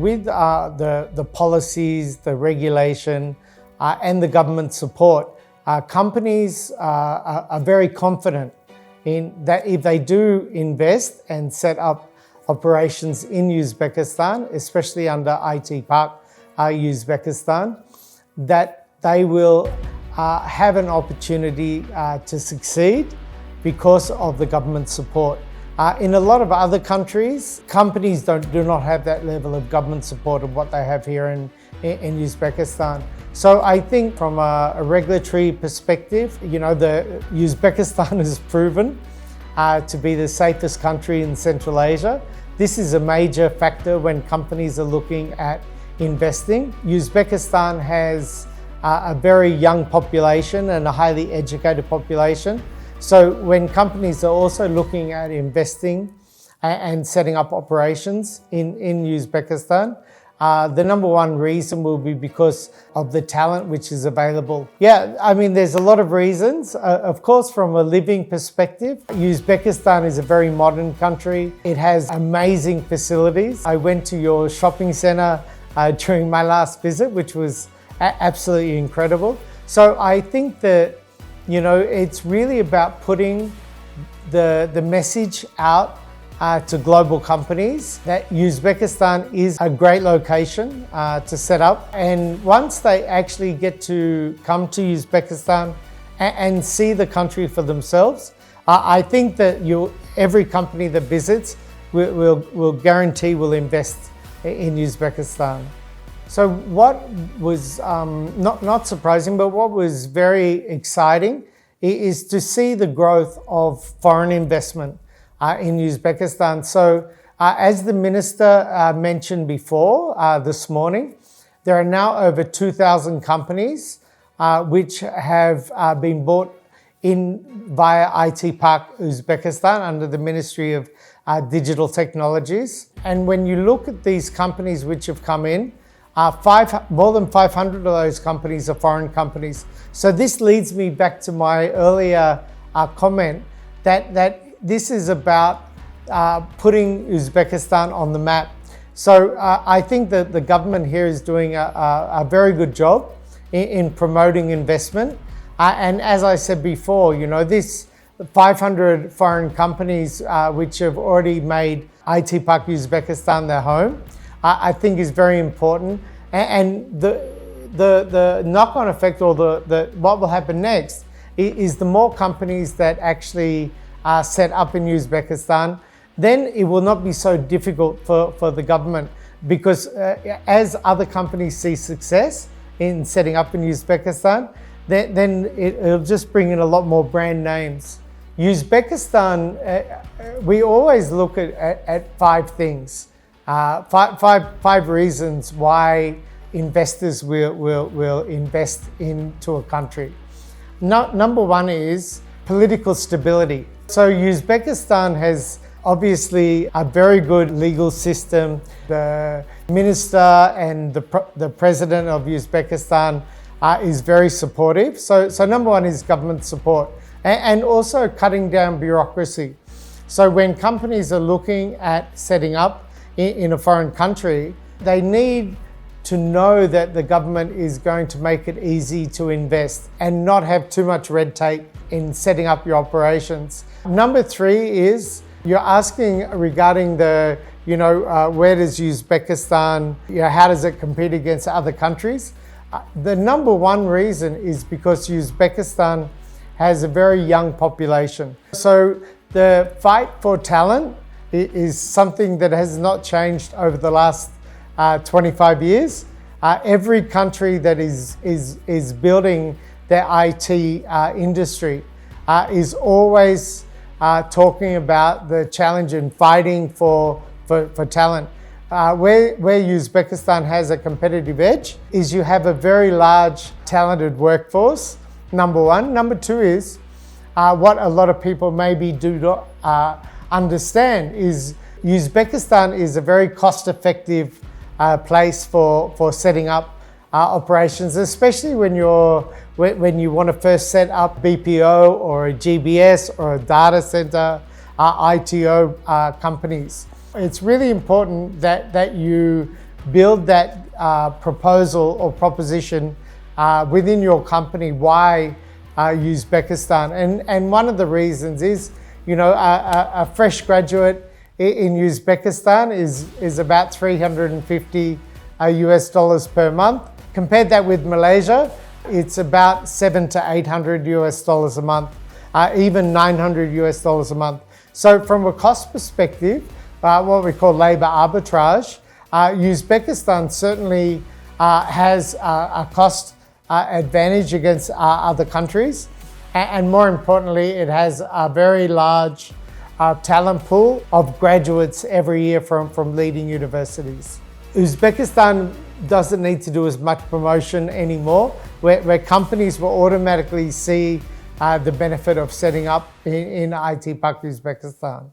with the policies, the regulation, and the government support, companies are very confident in that if they do invest and set up operations in Uzbekistan, especially under IT Park Uzbekistan, that they will have an opportunity to succeed because of the government support. In a lot of other countries, companies do not have that level of government support of what they have here in Uzbekistan. So I think from a regulatory perspective, the Uzbekistan has proven to be the safest country in Central Asia. This is a major factor when companies are looking at investing. Uzbekistan has a very young population and a highly educated population. So when companies are also looking at investing and setting up operations in Uzbekistan, the number one reason will be because of the talent which is available. Yeah, I mean, there's a lot of reasons. Of course, from a living perspective, Uzbekistan is a very modern country. It has amazing facilities. I went to your shopping center during my last visit, which was absolutely incredible. So I think that it's really about putting the message out to global companies that Uzbekistan is a great location to set up. And once they actually get to come to Uzbekistan and see the country for themselves, I think that every company that visits will guarantee will invest in Uzbekistan. So what was not surprising, but what was very exciting is to see the growth of foreign investment in Uzbekistan. So as the minister mentioned before this morning, there are now over 2,000 companies which have been bought in via IT Park Uzbekistan under the Ministry of Digital Technologies. And when you look at these companies which have come in, more than 500 of those companies are foreign companies. So this leads me back to my earlier comment that this is about putting Uzbekistan on the map. So I think that the government here is doing a very good job in promoting investment. And as I said before, this 500 foreign companies which have already made IT Park Uzbekistan their home, I think is very important. And the knock-on effect, or what will happen next, is the more companies that actually are set up in Uzbekistan, then it will not be so difficult for the government, because as other companies see success in setting up in Uzbekistan, then it'll just bring in a lot more brand names. Uzbekistan, we always look at five things. Five reasons why investors will invest into a country. Number one is political stability. So Uzbekistan has obviously a very good legal system. The minister and the president of Uzbekistan is very supportive. So number one is government support, and also cutting down bureaucracy. So when companies are looking at setting up in a foreign country, they need to know that the government is going to make it easy to invest and not have too much red tape in setting up your operations. Number three is you're asking regarding where does Uzbekistan, how does it compete against other countries? The number one reason is because Uzbekistan has a very young population. So the fight for talent is something that has not changed over the last 25 years. Every country that is building their IT industry is always talking about the challenge and fighting for talent. Where Uzbekistan has a competitive edge is you have a very large talented workforce, number one. Number two is what a lot of people maybe do not understand is Uzbekistan is a very cost-effective place for setting up operations, especially when you want to first set up BPO or a GBS or a data center, ITO companies. It's really important that you build that proposal or proposition within your company why Uzbekistan. And one of the reasons is, a fresh graduate in Uzbekistan is about $350 US per month. Compared that with Malaysia, it's about $700 to $800 US a month, even $900 US a month. So from a cost perspective, what we call labor arbitrage, Uzbekistan certainly has a cost advantage against other countries. And more importantly, it has a very large talent pool of graduates every year from leading universities. Uzbekistan doesn't need to do as much promotion anymore, where companies will automatically see the benefit of setting up in IT Park Uzbekistan.